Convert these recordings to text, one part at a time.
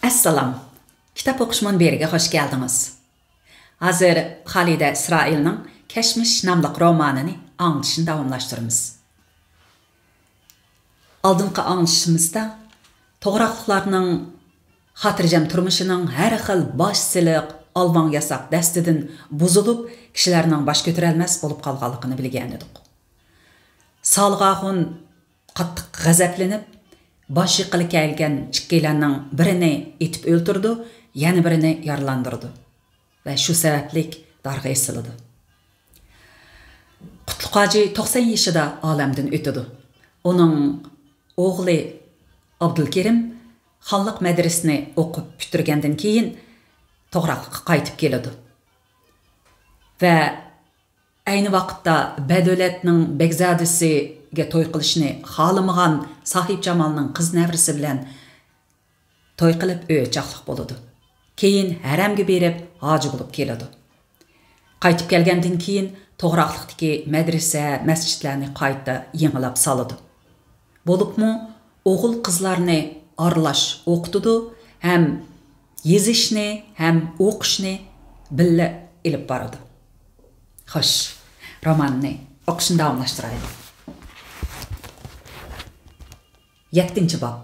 Assalom. Kitap o'qishman beriga hoş geldiniz. Hazır Halide İsrail'nin Keşmiş namlıq romanını anlatışını davamlaştırırız. Aldınqı anlatışımızda toğraqlıqlarının hatırjam turmuşunun her xil başsılık, alvan yasak dəstidin buzulup kişilerinin baş götürelmez olup qalğanlığını bilgen edik. Salğağın qattiq g'azablanib başı qılı kelgen çikkilerinin birini etip öldürdü, yani birini yaralandırdı. Ve şu sebeplik darga esilidi. Qutluk Hacı 90 yaşında alemden ötüdü. Onun oğlu Abdülkerim xanlıq medresini okup bitirgenden keyin toğraqlıqqa qaytib keledi. Ve aynı vaqtda Badölatning Begzadisiga to'y qilishni xohlamagan Sahib Jamalning qiz nevrisi bilan to'y qilib o'chaqliq bo'ladi. Keyin haramga berib hoji bo'lib keladi. Qaytib kelgandan keyin to'g'raqliqdagi madrasa, masjidlarni qayta yangilab soladi. Bo'libmi o'g'il qizlarni aralash o'qitdi, ham yezishni, ham o'qishni billa ilib boradi. Xo'sh, romanni o'qishni davomlashtiraylik. 7. bab.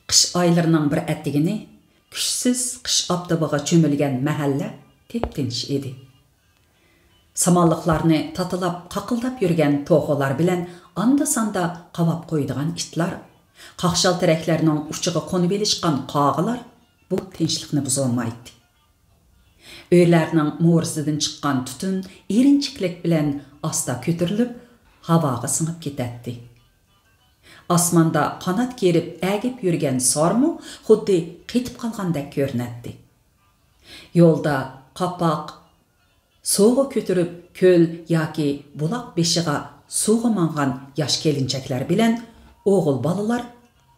Qish oylarının bir attigini kuchsiz qish obdabiga cho'milgan mahalla tep-tinch edi. Samonliqlarni tatilab qaqildab yurgan to'g'alar bilan anda-sanda qavab qo'ydigan itlar, qaqshal teraklarning uchiga qo'nib elishgan qog'ilar bu tinchlikni buzolmaydi. Uylarning mo'risidan chiqqan tutun erinchiklik bilan asta ko'tarilib, havoga singib ketadi. Osmonda qanot kerib agib yurgan sormu xuddi qetib qolgandek ko'rinadi. Yo'lda qapoq suvga ko'tirib ko'l yoki buloq beshiga suvga mangan yosh kelinchaklar bilan o'g'il bolalar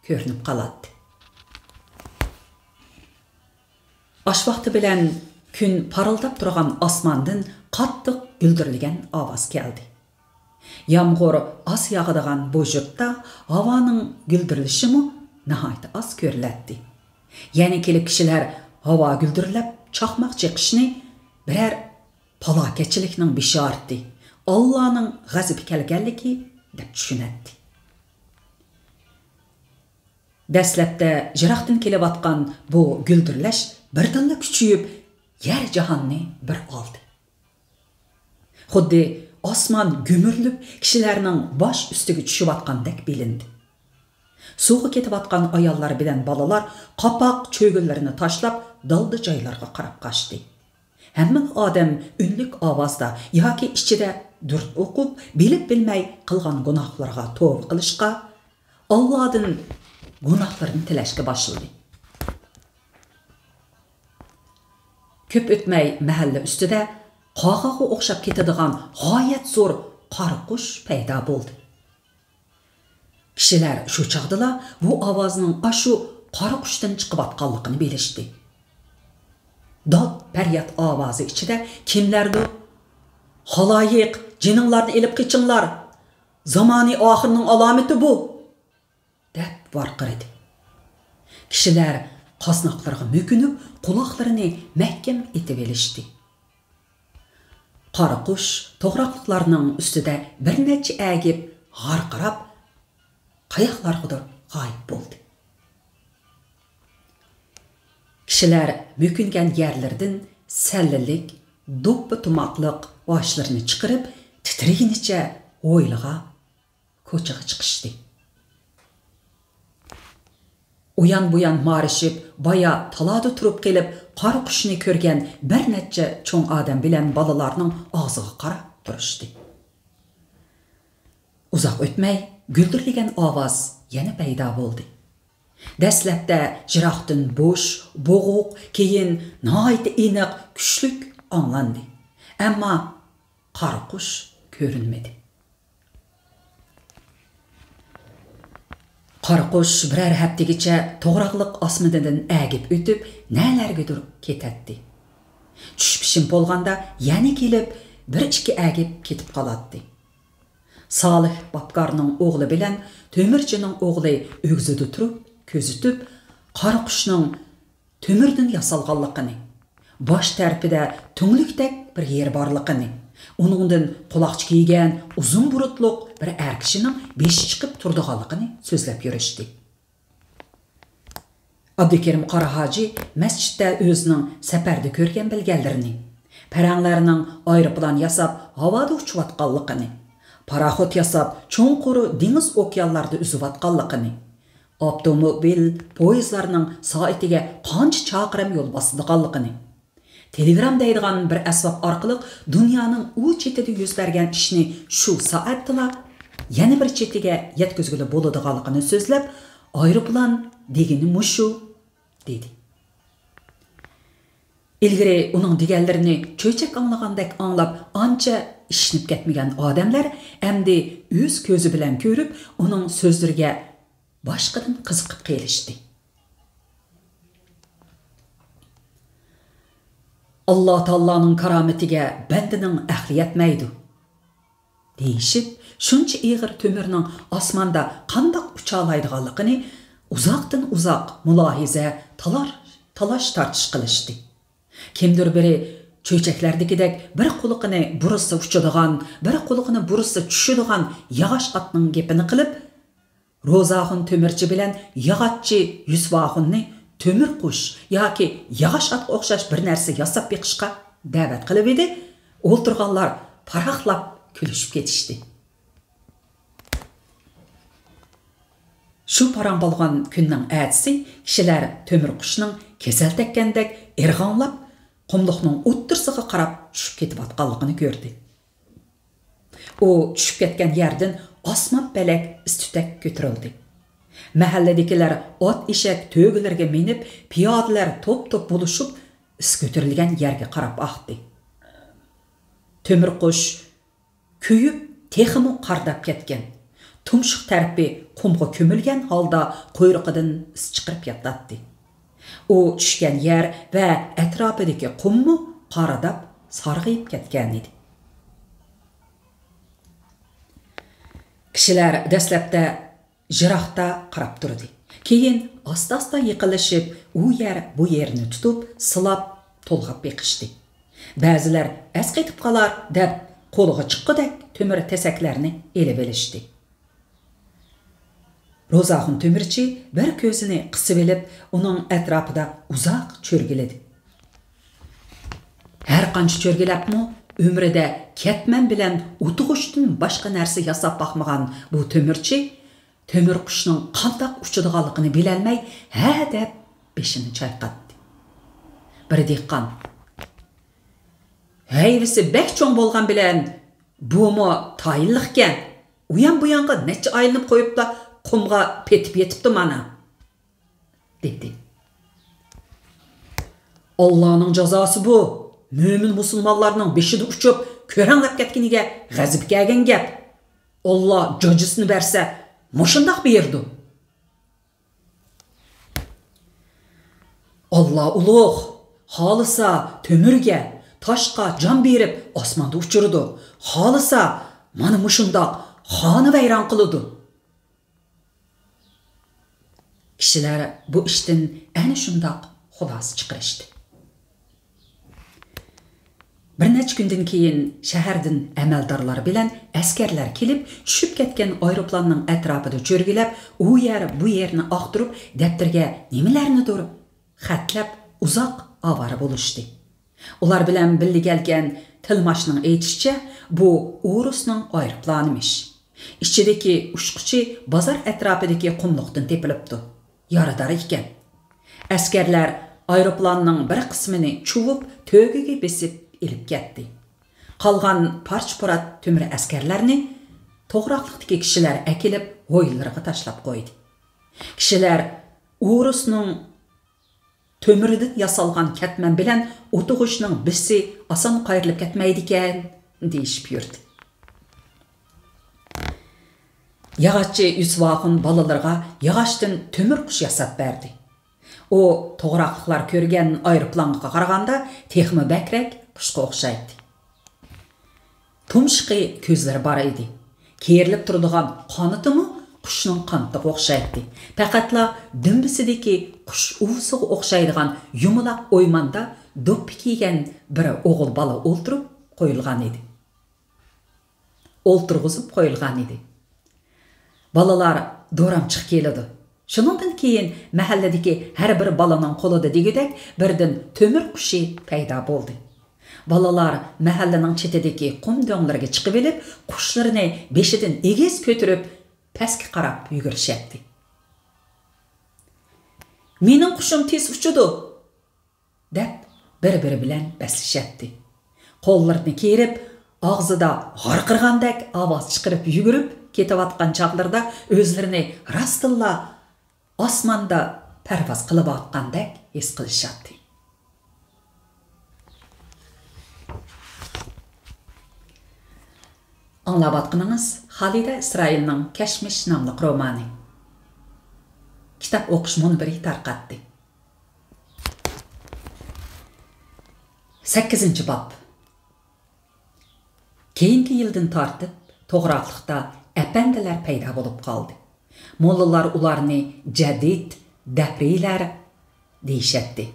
ko'rinib qoladi. Osh vaqti bilan kun parıldab turgan osmondan qattiq guldirilgan ovoz keldi. Yağmur az yağadigan bu yurtda havoning guldirilishimi nihoyat az ko'riladi. Yani kelib kishilar havo guldirilib chaqmoq chiqishni birer falokatchilikning bishorati, Allohning g'azabi kelganligi deb tushunadi. Dastlabda jiroqdan kelayotgan bu guldirilash birdanla kuchayib yer jahonni bir oldi. Xuddi osmon gümürlüp kishilarning bosh ustiga tushayotgandek bilindi. Suvga ketayotgan ayollar bilan bolalar qapoq cho'g'inlarini tashlab dalda joylarga qarab qochdi. Hamma odam unlik ovozda yoki ichida durt o'qib, bilib bilmay qilgan gunohlarga tavba qilishga, Allohdan gunohlarini tilashga boshladi. Ko'p o'tmay mahalla ustida qog'aga o'xshab ketadigan g'oyat zo'r qora qush paydo bo'ldi. Kishilar shu chaqdala bu ovozning ashu qora qushdan chiqayotganligini bilishdi. Dod faryod ovozi ichida kimlardir "Xaloyiq, jininglarni elib qichinglar. Zamoni oxirning alomati bu" deb varqiradi. Kishilar qosnoqlarga mökünib, quloqlarini mahkam etib elishdi. Qora qush to'g'raqliqlarning ustida bir necha agib, g'arqirab, qayoqlargadir g'oyib bo'ldi. Kishilar möküngan yerlardan sallilik, do'ppi tumoqliq boshlarini chiqarib, titraginicha o'yliga ko'chaga chiqishdi. Uyan buyan marishib, baya talada turib kelib, qora qushni ko'rgan bir necha cho'ng odam bilan bolalarning og'ziga qarab turishdi. Uzoq o'tmay guldirlagan ovoz yana paydo bo'ldi. Dastlabda jiroqdan bo'sh, bo'g'uq, keyin nihoyat aniq, kuchlik anglandi. Ammo qora qush ko'rinmadi. Qora qush birer haftagacha to'g'raqliq osmonidan agib o'tib, nalargadir ketadi. Tush pishim bo'lganda yana kelib, bir-ikki agib ketib qoladi. Salih Babkarning o'g'li bilan Temirchining o'g'li o'g'zida turib, ko'zitib, qara qushning tömürdən yasalğanlığını, baş tərəfində tünglikdək bir yer barlığını, onundan qulaqçı kiygan uzun burutluq bir kişinin beşi chiqib turdiganligini so'zlab yurishdi. Abdukerim Qara Hacı masjidda o'zining safarda ko'rgan bilganlarini, paranglarning aeroplan yasab havoda uchayotganligini, paraxot yasab cho'nquri dengiz okeanlarda uzayotganligini, avtomobil poyezdlarning soatiga qancha chaqirim yo'l bosadiganligini, Telegram deydigan bir asbab orqali dunyoning u chetida yuz bergan ishni shu soatda yana bir chetiga yetkazgili bo'ladiganligini so'zlab, aeroplan degani mushu dedi. İlgari uning deganlarini cho'chak anglagandek anglab, ancha ishinib ketmagan odamlar endi o'z ko'zi bilan ko'rib, uning so'zlariga boshqadan qiziqib qelishdi. Allah Taoloning karomatiga bandining aqli yetmaydi deyishib, shuncha ig'ir to'mirning osmonda qandoq uchalaydiganligini uzoqdan uzoq mulohiza, talash tartish qilishdi. Kimdir biri cho'chaklardagidek bir quliqini burissa uchadigan, bir quliqini burissa tushadigan yog'och otning gapini qilib, Ro'zaxon To'mirchi bilan yog'ochchi Yusufxonni Tömür qush yoki yog'och otga o'xshash bir narsa yasab beqishga da'vat qilib edi. O'ltirganlar faraqlab kulishib ketishdi. Shu parang bo'lgan kunning ertasi kishilar Tömür qushning kasal tekkandek irg'onlab qumliqning o'ttirsiga qarab tushib ketayotganligini ko'rdi. U tushib ketgan yerdan osmon balak istutak ko'tarildi. Mahalladagilar ot eshak to'gilarga minib, piyodalar to'p-to'p bo'lishib, is ko'tarilgan yerga qarab aqdi. Tömür qush kuyib, texmi qardab ketgan. Tumshiq tarafi qumga ko'milgan holda quyruqidan is chiqarib yotdi. U tushgan yer va atrofidagi qumni qaradab sarg'ayib ketgan edi. Kishilar dastlabda jiroqda qarab turdi. Keyin asta-asta yiqilishib, u yer bu yerni tutib, silab, to'lg'ab beqishdi. Ba'zilar asqetib qolar deb qo'liga chiqqidek to'mir tasaklarni elib olishdi. Ro'zaxon To'mirchi bir ko'zini qisib olib, uning atrofida uzoq cho'rgiladi. Har qancha cho'rgilabmi, umrida ketman bilan o'tug'ishdan boshqa narsa yasab boqmagan bu To'mirchi Tömür qushning qandoq uchadiganligini bilolmay, ha deb beshini chayqatdi. Bir dehqon: "Hayvisi bek cho'ng bo'lgan bilan, bu-mu tayinliqkan. Uyan bu yoqqa necha aylanib qo'yibda qumga petib yetibdi mana" dedi. Allohning jazosi bu. Mo'min musulmonlarning beshida uchib, ko'ranglab ketganiga g'azib kelgan gap. Alloh jojisini bersa, mushundaq berdi. Allah ulug', xolisa to'mirga, toshqa jon berib osmonda uchirdi. Xolisa mana mushundaq xoni vayron qiladi. Kishilar bu ishdan ana shundaq xulos chiqarishdi. Bir necha kundan keyin shahardan amaldorlar bilan askarlar kelib, tushib ketgan aeroplanning atrofida cho'rgilab, u yer bu yerni oqtirib, daftarga nimalarnidir xatlab uzoq avara bo'lishdi. Ular bilan birga kelgan tilmoshning aytishicha, bu Urusning aeroplanimiş. Ichidagi ushquchi bozor atrofidagi qumliqdan tepilibdi. Yarador ekan. Askarlar aeroplanning bir qismini chuvib, to'giga besib elib ketdi. Qolgan parch-purat to'mir askarlarni to'g'roqlikdagi kishilar akilib, o'yinlarga tashlab qo'ydi. Kishilar Urusning to'miridan yasalgan katman bilan o'tug'ishning bisi oson qayrilib ketmaydi ekan, deyishib yurdi. Yog'ochchi Yusufxon balalarga yog'ochdan to'mir qush yasab berdi. U to'g'roqliklar ko'rgan aeroplanga qaraganda texmi bakrak qushga o'xshaydi. Tumshiqi ko'zlari bor edi. Kerilib turadigan qonitimi quşning qantiga o'xshaydi. Faqatla dumbisidagi qush uvusiga o'xshaydigan yumaloq o'ymanda do'ppi kiygan bir o'g'il bola o'ltirib qo'yilgan edi. O'ltirg'izib qo'yilgan edi. Balalar do'ramchiq keladi. Shuningdan keyin mahalladagi har bir balaning qo'lida degidek birdan to'mir qushi paydo bo'ldi. Balalar mahallaning chetidagi qum do'nglarga chiqib olib, qushlarni beshidan egiz ko'tarib, pastga qarab yugurishadi. "Mening qushim tez uchadi" deb bir-biri bilan baslashadi. Qo'llarini kerib, og'zida g'arqirgandek ovoz chiqarib yugurib ketayotgan chaqlarda o'zlarini rastilla osmonda parvoz qilib otgandek his qilishadi. Anlavatqınınız Halida İsrail'nin Keşmiş namlı romanı. Kitap o'qish munbiri tarqatdi. 8. bab. Keyingi yildan tortib to'g'roqliqda apandilar paydo bo'lib qoldi. Mollalar ularni jadid dahriylar deyishadi.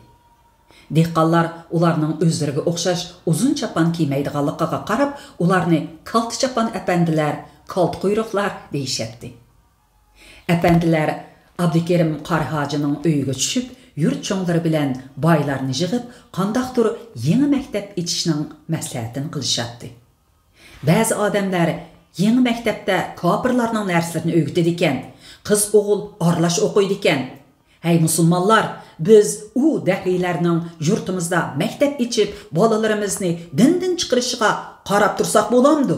Dehqonlar ularning o'zlariga o'xshash uzun chapan kiymaydiganligiga qarab, ularni kalt chapan apandilar, kalt quyruqlar deyishadi. Apandilar Abdukerim Qarhojining uyiga tushib, yurt cho'nglari bilan boylarni yig'ib, qandaqdir yangi maktab etishning maslahatini qilishadi. Ba'zi odamlar yangi maktabda kofirlarning narslarini o'rgatadi ekan, qiz o'g'il aralash o'qiydi ekan. Hey musulmonlar, biz u dahriylarning yurtimizda maktab ichib, bolalarimizni dindan chiqarishiga qarab tursak bo'lamdi?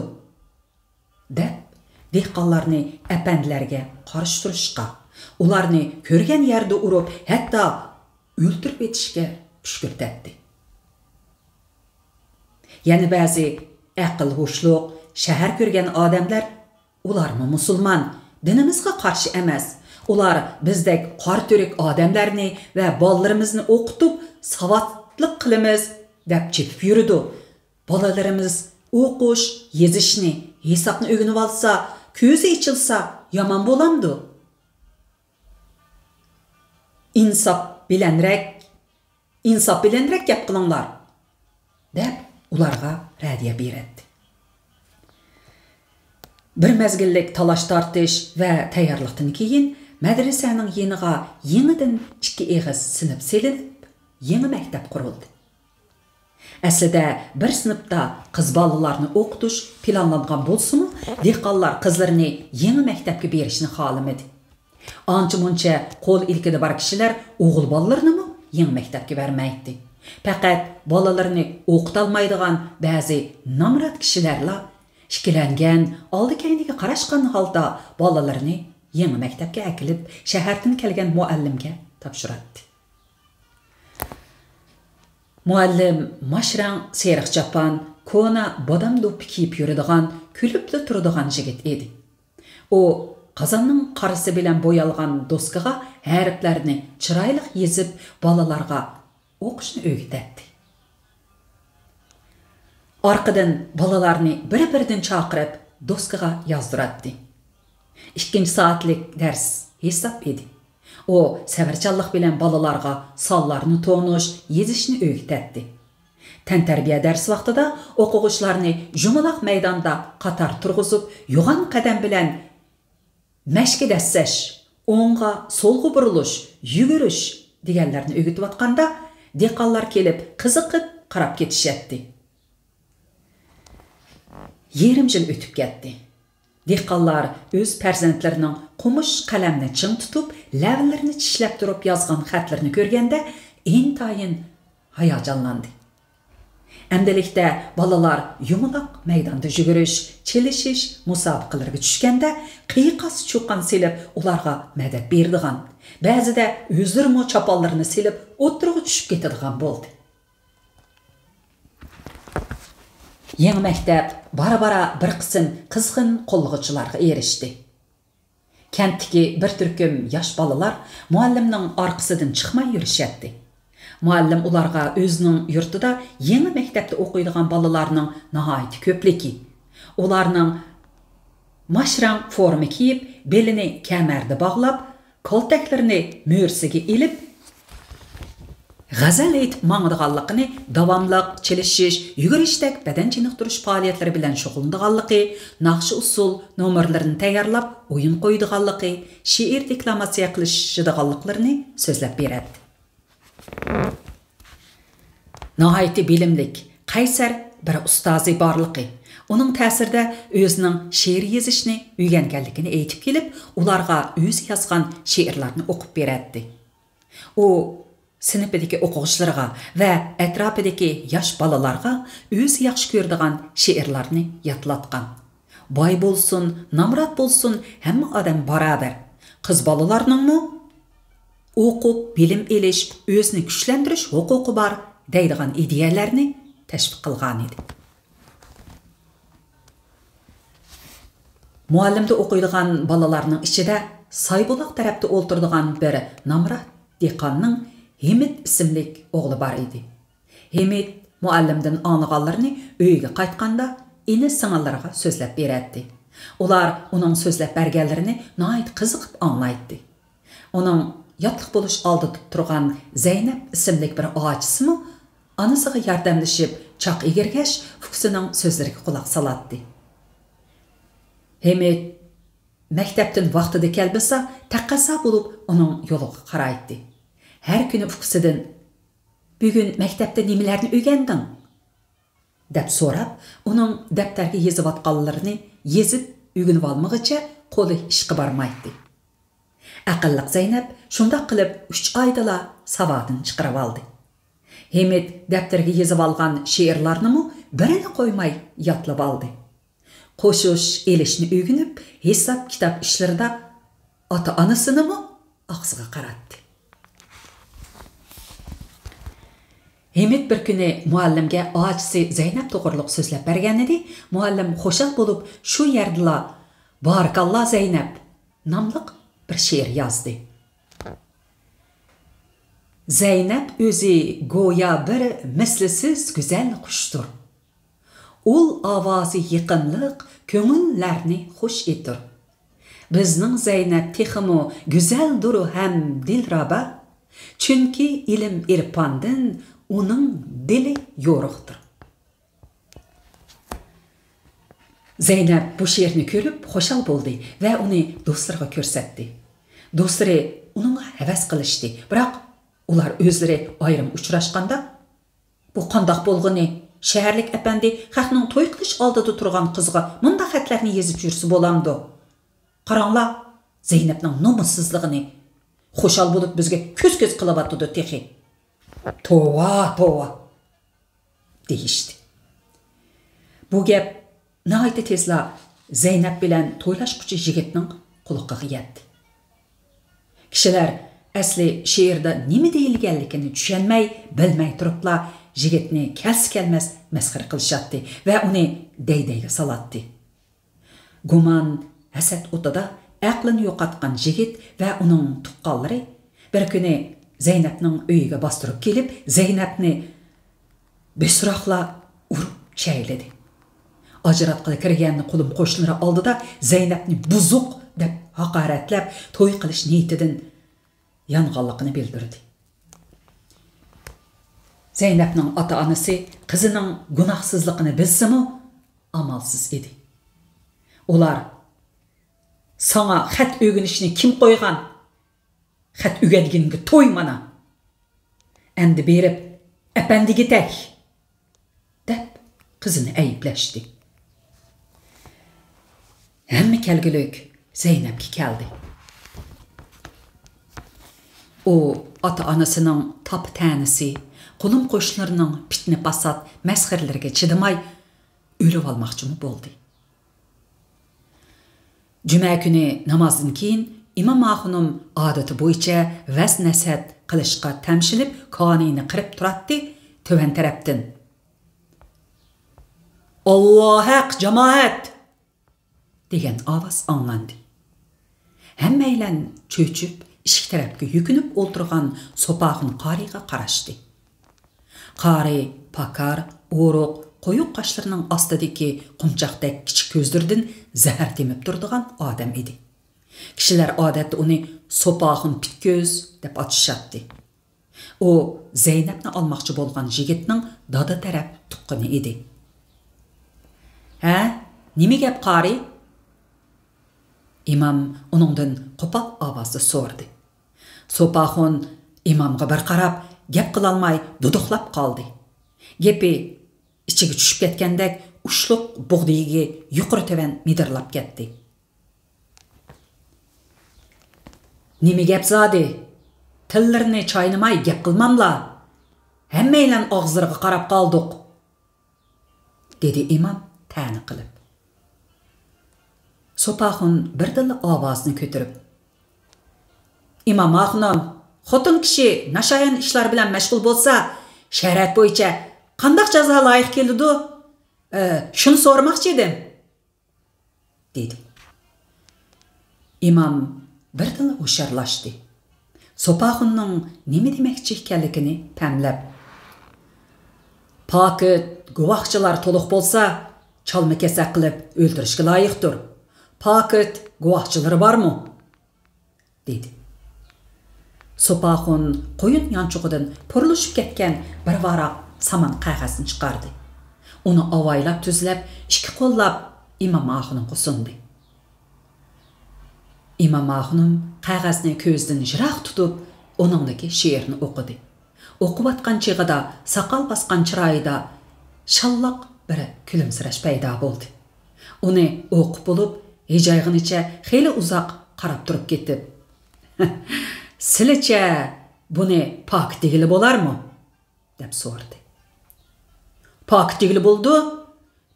deb dehqonlarni apandilarga qarshi turishga, ularni ko'rgan yerda urib, hatto o'ltirib etishga pushkurtatdi. Yana ba'zi aql hushliq, shahar ko'rgan odamlar, ularmi musulmon, dinimizga qarshi emas. Ular bizdek qarto'rik odamlarni va bolalarimizni o'qitib, savodlik qilamiz deb chepib yurdi. Bolalarimiz o'qish, yezishni, hisobni o'rganib olsa, ko'zi ichilsa, yomon bo'lamdi. Insof bilanrak gap qilinglar deb ularga radiya berdi. Bir mezgillik talash tortish va tayyorlikdan keyin madrasaning yeniga yenidan 2 eg'iz sinf selinib, yangi maktab qurildi. Aslida bir sinfda qiz bolalarni o'qitish planlangan bo'lsa-mu, dehqonlar qizlarini yangi maktabga berishni xohlamadi. Ancha-muncha qo'l ilkida bor kishilar o'g'il bolalarini yangi maktabga bermaydi. Faqat bolalarni o'qita olmaydigan ba'zi nomrod kishilarla ishkilangan, oldi-keyniga qarashgan holda bolalarini yangi maktabga akilib, shahardan kelgan muallimga topshiradi. Muallim mashrang seriq chapan, kona bodam do'ppi kiyib yuradigan, kulibli turadigan yigit edi. U qozonning qarisi bilan bo'yalgan doskaga harflarni chiroyli yezib, bolalarga o'qishni o'rgatadi. Orqadan bolalarni bir-biridan chaqirib, doskaga yozdiradi. 2 soatlik dars hisob edi. O savarchanlik bilan bolalarga sonlarni to'nish, yezishni o'rgatadi. Tantarbiya dars vaqtida o'quvchilarni jumaloq maydonda qator turg'izib, yo'g'on qadam bilan mashq dassash, o'ngga, so'lga burilish, yugurish deganlarni o'rgatayotganda, dehqonlar kelib, qiziqib qarab ketishadi. Yerim yil o'tib ketdi. Dehqonlar o'z farzandlarining qumush qalamni ching tutib, lavlarini tishlab turib yozgan xatlarni ko'rganda intayin hayajonlandi. Endilikda bolalar yumaloq maydonda yugurish, chelishish musobaqalariga tushganda qiyiqas cho'qqan selib ularga madad berdigan, ba'zida o'zlari chaponlarini selib o'tirg'i tushib ketadigan bo'ldi. Yangi maktab bara-bara bir qism qizg'in qo'lg'ichilarga erishdi. Kentdagi bir turkum yosh bolalar muallimning orqasidan chiqmay yurishadi. Muallim ularga o'zining yurtida yangi maktabda o'qiydigan bolalarning nihoyat ko'pligi, ularning maşrang forma kiyip, belini kəmərdə bağlab, koltaklarını mörsəgə ilib, g'azal aytib mangdiganligini, davomliq chilishish, yugurishdak badan chiniqtirish faoliyatlari bilan shug'ullanganligi, naqshi usul nomerlarini tayyorlab, o'yin qo'ydiganligi, she'r deklamatsiya qilishdiganliklarini so'zlab beradi. Nihoyatda bilimlik, qaysar bir ustozi borligi, uning ta'sirida o'zining she'r yozishni o'rganganligini aytib kelib, ularga o'zi yozgan she'rlarni o'qib beradi. U sinfidagi o'quvchilarga va atrofidagi yosh bolalarga o'zi yaxshi ko'radigan she'rlarni yodlatgan. Boy bo'lsin, namrat bo'lsin, hamma odam barobar. Qiz bolalarningmi o'qib, bilim elish, o'zini kuchlantirish huquqi bor deydigan ideyalarni tashviq qilgan edi. Muallimda o'qiydigan bolalarning ichida Saybuloq tarafda o'ltiradigan bir namrat dehqonning Hemid ismlik o'g'li bor edi. Hemid muallimdan anlaganlarini uyiga qaytganda ini singillariga so'zlab beradi. Ular uning so'zlab berganlarini nihoyat qiziqib anglaydi. Uning yotliq bo'lish oldida turgan Zaynab ismlik bir ochisimi onasiga yordamlashib choq egirgash fuqsining so'zlariga quloq soladi. Hemid maktabdan vaqtida kelmasa, taqasa bo'lib uning yo'liga qaraydi. Her kuni fuqsidan "Bugun maktabda nimalarni o'rganding?" deb so'rab, uning daftarga yozayotganlarini yezib o'rganib olmaguncha qo'li ishga bormaydi. Aqlliq Zaynab shunday qilib 3 oydala savodini chiqarib oldi. Hemid daftarga yozib olgan she'rlarni birini qo'ymay yodlab oldi. Qo'shish elishni o'rganib, hisob kitob ishlarida ota-onasini og'ziga qaratdi. Hemid bir kuni muallimga ochisi Zaynab to'g'riliq so'zlab bergan edi. Muallim xo'shal bo'lib, shu yerdala "Barakalloh Zaynab" nomli bir she'r yozdi. Zaynab o'zi go'yo bir mislsiz go'zal qushdir. Ul ovozi yiqinliq ko'ngillarni xush etir. Bizning Zaynab texmo go'zaldir ham dilraba, chunki ilm irpondan uning dili yo'riqdir. Zaynab bu she'rni ko'rib xo'shal bo'ldi va uni do'stlariga ko'rsatdi. Do'stlari uningga havas qilishdi, biroq ular o'zlari ayrim uchrashganda "Bu qandoq bo'lg'ini? Shaharlik apandi xalqning to'y qilish oldida turgan qizga bunda xatlarni yozib yursa bo'lamdi. Qaranglar, Zaynabning nomussizligini xo'shal bo'lib bizga ko'z-ko'z qilyapti texi. Tova deyishdi. Bu gap nihoyatda tezla Zaynab bilan to'ylashquchi yigitning quloqiga yetdi. Kishilar asli she'rda nima deyilganligini tushunmay, bilmay turiblar, yigitni kelmas masxara qilishadi va uni daydayga solatdi. Gumon hasad o'tida aqlini yo'qotgan yigit va uning tuqqanlari bir kuni Zaynabning uyiga bostirib kelib, Zaynabni besroqla urib chayladi. Ajratqili kirganni qulim qo'shnilari oldida Zaynabni buzuq deb haqoratlab, to'y qilish niyatidan yonganligini bildirdi. Zaynabning ota-onasi qizining gunohsizligini bilsa-mu, amalsiz edi. Ular "Sana xat o'rganishni kim qo'ygan? Xat o'rganganingga to'y mana. Endi berib, apandiga tak" deb qizini ayblashdi. Hamma kelgulik Zaynabga keldi. O ota-onasining top-tanisi, qulim qo'shnilarining pitni pasat masxaralariga chidamay o'lib olmoqchi bo'ldi. Juma kuni namozdan keyin Imom Axunum odati bo'yicha vaz-nasihat qilishga tamshilib, qonini qirib turadi, to'van tarafdan "Alloh haq jamoat" degan ovoz anglandi. Hammaylar cho'chib, ishik tarafga yukinib o'ltirgan Sopaxun qoriga qarashdi. Qori pakar, o'roq, qoyuq qoshlarining ostidagi qumchoqdek kichik ko'zlaridan zahar temib turadigan odam edi. Kishilar odatda uni Sopaxun pitko'z deb atashadi. U Zeynepni olmoqchi bo'lgan yigitning dada taraf tuqqani edi. "Ha, nima gap qari?" Imam uningdan qo'pol ovozda so'radi. Sopaxun imamga bir qarab, gap qila olmay duduqlab qoldi. Gepi ichiga tushib ketgandek ushluq bug'diyiga yuqori tovan midirlab ketdi. "Nima gap zodi? Tillarni chaynamay gap qilmamlar. Hammanglar og'zlariga qarab qoldik", dedi imam ta'ni qilib. Sopaxun birdilla ovozni ko'tarib, "İmam axunum, xotin kishi nashayan ishlar bilan mashg'ul bo'lsa, shariat bo'yicha qanday jazo loyiq keldi? Shuni so'ramoqchi edim", dedi. Imam birdilla o'sharlashdi. Sopaxunning nima demoqchi ekanligini pamlab, "Pokit guvohchilar to'liq bo'lsa, chalma-kesak qilib o'ldirishga loyiqdir. Pokit guvohchilari bormi?" dedi. Sopaxun qo'yin yanchug'idan purilishib ketgan bir varaq saman qog'ozni chiqardi. Uni avaylab tuzlab, ikki qo'llab imom axunimga sundi. Imom axunim qog'ozni ko'zdan yiroq tutib, uningdagi she'rni o'qidi. O'qiyotgan chig'ida soqol bosgan chiroyida shalloq bir kulimsirash paydo bo'ldi. Uni o'qib bo'lib, hijoyg'inicha xeyli uzoq qarab turib ketib, "Sizlarcha buni pok degili bo'larmi?" deb so'radi. "Pok degili bo'ldi.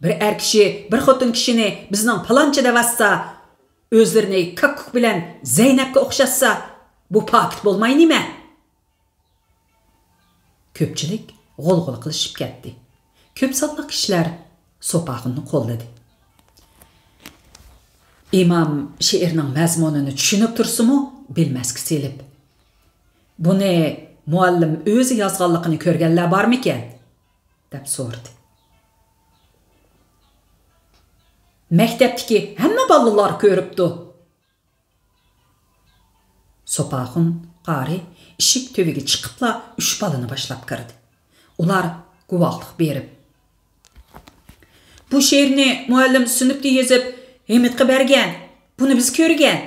Bir er kishi, bir xotin kishini bizning paloncha devassa, o'zlarini kakkuk bilan Zeynepga o'xshatsa, bu pokit bo'lmaydimi?" Ko'pchilik g'ulg'ul qilishib ketdi. Ko'p sonli kishilar Sopaxunni qo'lladi. Imam she'rning mazmunini tushunib tursa-mu, bilmasga selib, "Buni muallim o'zi yozganligini ko'rganlar bormikan?" deb so'radi. "Maktabdagi hamma bolalar ko'ribdi." Sopaxun qari eshik töviga chiqibla 3 balani boshlab kirdi. Ular guvohlik berib, "Bu she'rni muallim sinfda yozib, Hemidga bergan. Buni biz ko'rgan",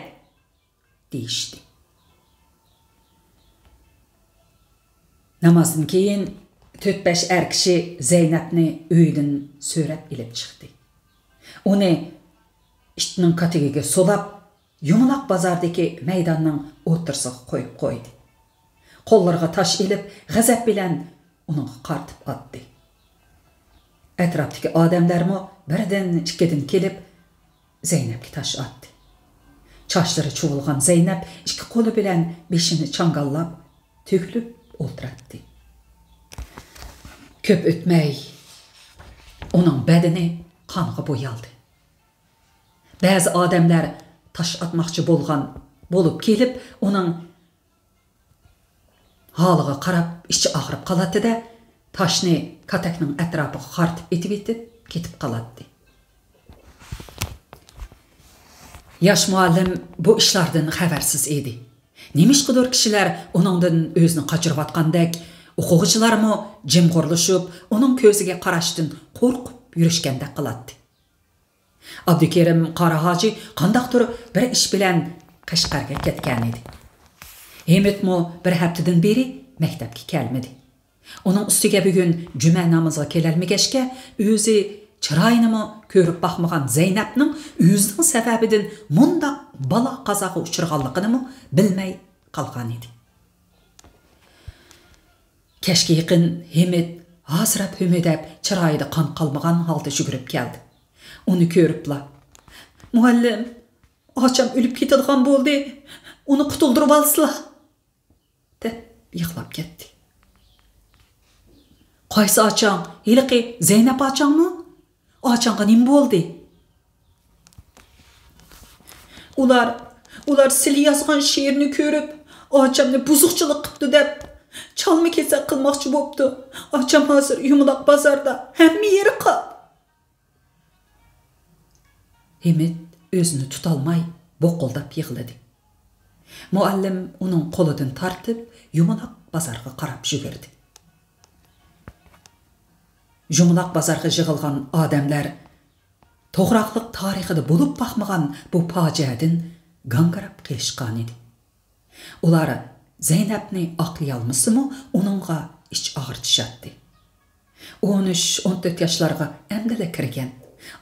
deyishdi. Namozdan keyin 4-5 er kishi Zeynepni uydan so'rab ilib chiqdi. Uni ishning katigiga solab, yumaloq bozordagi maydonning o'tirsiga qo'yib qo'ydi. Qo'llariga tosh ilib, g'azab bilan uni qartib otdi. Atrofdagi odamlarmi birdan ikkidan kelib Zeynepga tosh otdi. Chochlari chuvilgan Zeynep ikki qo'li bilan beshini changallab, to'kilib o'ltirdi. Ko'p o'tmay uning badani qonga bo'yaldi. Ba'zi odamlar tosh atmoqchi bo'lib kelib, uning holiga qarab ichi og'rib qoladi-da, toshni katakning atrofiga qartib etib ketib qoladi. Yosh muallim bu ishlardan xabarsiz edi. Nemishqidir kishilar uningdan o'zini qochirayotgandek, o'quvchilarmi jimg'urlashib, uning ko'ziga qarashdan qo'rqib yurishgandek qiladi. Abdukerim Qarahoji qandaqdir bir ish bilan Qashqarga ketgan edi. Hemidmi bir haftadan beri maktabga kelmadi. Uning ustiga bugun juma namoziga kelolmagachga, o'zi chiroynimi ko'rib baxmagan Zeynepning o'zining sababidan mundaq balo qazoga uchirganligini bilmay qolgan edi. Kechga yaqin Hemid hozirab hümedab chiroyida qon qolmagan holda yugurib keldi. Uni ko'ribla, "Muallim, ocham o'lib ketadigan bo'ldi. Uni qutuldirib olsizlar", deb yig'lab ketdi. "Qaysi ochang? Hiliqi Zeynep ochangmi? Ochangga nima bo'ldi?" Ular sizlar yozgan she'rni ko'rib, ochamni buzuqchilik qildi deb Çalma kesak qilmoqchi bo'pti. Ocham hozir Yumaloq bozorda. Hamma yeri qol. Himit o'zini tutolmay boqoldab yig'ladi. Muallim uning qo'lidan tortib, Yumaloq bozorga qarab yugurdi. Yumaloq bozorga yig'ilgan odamlar to'g'raqliq tarixida bo'lib baxmagan bu fojiadan gangirab qilishgan edi. Ular Zeynepni aqlay olmasimi, uningga ich og'irtishatdi. 13-14 yoshlarga amdala kirgan,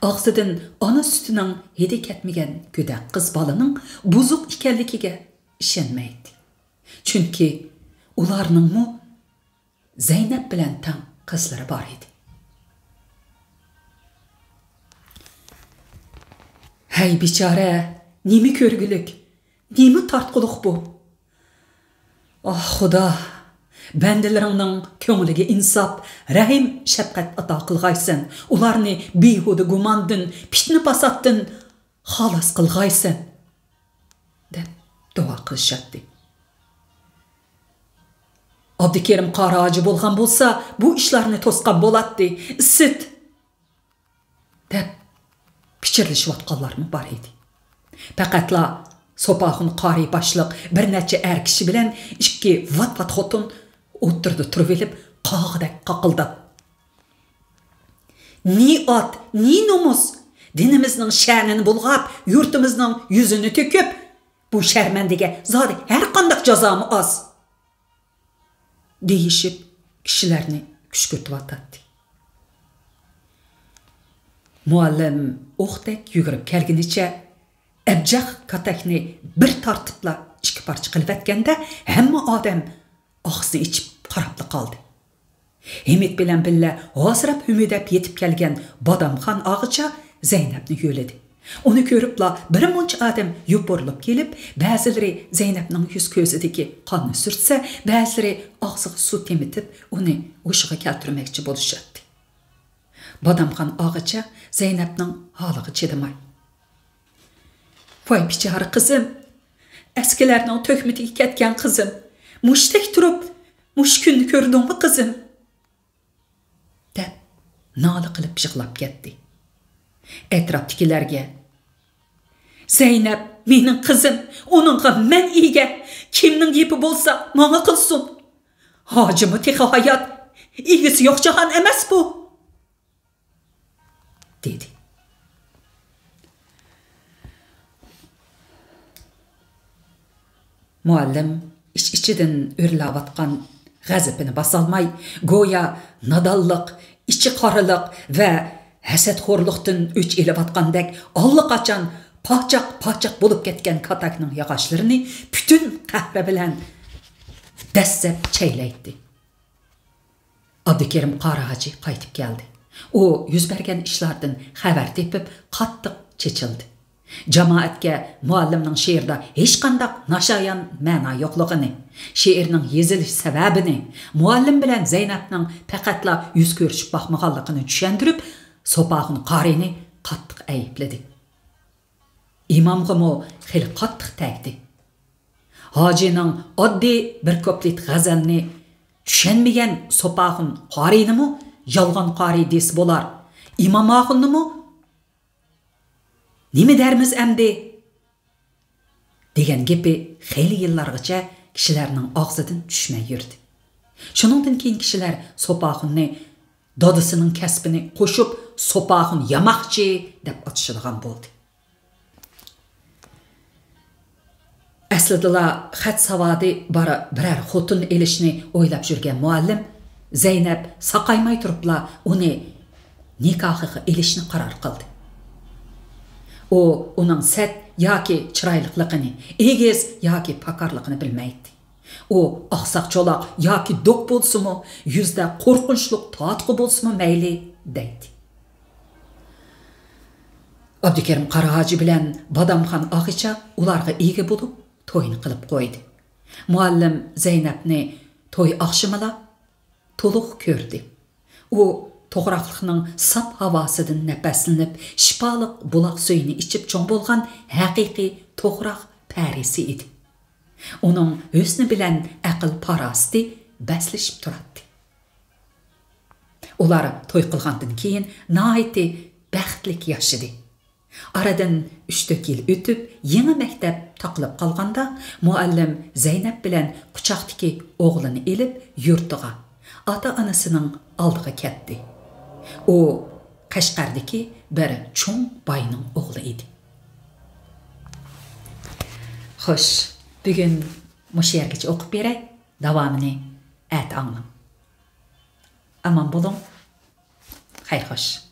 og'zidan ona sutining hidi ketmagan go'dak qiz bolaning buzuq ekanligiga ishonmaydi. Chunki ularningmi Zeynep bilan tang qizlari bor edi. Hey bichora, nima ko'rgulik, nima tortquliq bu? Oh Xudo, bandalaringning ko'ngliga insof, rahim, shafqat ato qilg'aysan. Ularni behuda gumondan, fitna fasoddan xolos qilg'aysan, deb duo qilishadi. Abdukerim qori hoji bo'lgan bo'lsa, bu ishlarni to'sqan bo'ladi. Isit deb pichirlashayotganlarmi bor edi. Faqatla Sopaxun qori boshliq bir necha er kishi bilan ikki vat xotin o'tirdi turib elib, qog'idek qaqildab. Ni ot, ni nomus, dinimizning sha'nini bulg'ab, yurtimizning yuzini to'kib, bu sharmandaga zodi har qanday jazomi oz deyishib kishilarni kushkirtib. Muallim o'qdek yugurib kelgunicha abjaq katakni bir tortibla ikki parcha qilib atganda hamma odam og'zi ichib qarab qoldi. Himit bilan billa hozirab humidab yetib kelgan Bodamxon og'icha Zeynepni yo'ladi. Uni ko'ribla bir muncha odam yuborilib kelib, ba'zilari Zeynepning yuz ko'zidagi qonni surtsa, ba'zilari og'ziga suv temitib, uni o'shiga keltirmoqchi bo'lishadi. Bodamxon og'icha Zeynepning holiga chidamay: "Voy bichora qizim, eskilarning to'kmitiga ketgan qizim, mushtak turib, mush kunni ko'rdingmi qizim?" deb nola qilib yig'lab ketdi. Atrofdagilarga: "Zeynep mening qizim, uningga men ega, kimning yipi bo'lsa, menga qilsin. Hojimi texi hayot, egisi yo'q jahon emas bu", dedi. Muallim iç-ichidan o'rlayotgan g'azabini basolmay, go'yo nadonliq, ichi qoriliq va hasadxo'rlikdan o'ch elayotgandek allaqachon pochaq bo'lib ketgan katakning yog'ochlarini butun qahri bilan dastlab chaylaydi. Abdukerim qori hoji qaytib keldi. U yuz bergan ishlardan xabar tepib qattiq chechildi. Jamoatga muallimning she'rida hech qanday nashayan ma'no yo'qligini, she'rning yezilish sababini, muallim bilan Zeynepning faqatla yuz ko'rishib baxmaganligini tushuntirib, Sopaxun qorini qattiq aybladi. Imomga xil qattiq tegdi. Hojining oddiy bir koplit g'azalni tushunmagan Sopaxun qorinimi yolg'on qori des bo'lar. Imomoxunnimi nima dermiz endi degan gapi xeyli yillargacha kishilarning og'zidan tushmay yurdi. Shuningdan keyin kishilar Sopaxunni dodisining kasbini qo'shib Sopaxun yamoqchi deb atishadigan bo'ldi. Aslida xat savodi bara birer xotin elishni o'ylab yurgan muallim Zeynep saqaymay turibla uni nikohiga elishni qaror qildi. U uning sat yoki chiroyliligini, egiz yoki pakarligini bilmaydi. U oqsoq cho'loq yoki do'q bo'lsimi, yuzda qo'rqinchli tatqi bo'lsimi mayli deydi. Abdukerim qori hoji bilan Bodamxon og'icha ularga ega bo'lib to'yni qilib qo'ydi. Muallim Zeynepni to'y oqshimida to'liq ko'rdi. U to'g'raqliqning sap havosidan nafaslanib, shifoliq buloq suyini ichib cho'ng bo'lgan haqiqiy to'g'raq parisi edi. Uning husni bilan aql parasti bəslişib turardı. Ular toy qılğandan keyin naiti bəxtlik yaşadı. Aradan 3-4 yıl ötüp yeni məktəb taqılıb qalğanda muallim Zeynep bilen quchaqdaki oğlunu elib yurtiga, ata-anasının aldığı ketdi. O Qashqardagi bir cho'ng boyning o'g'li edi. Xo'sh, bugun mush yergacha o'qib beray, davomini at anglang. Aman bo'ling. Xayr xo'sh.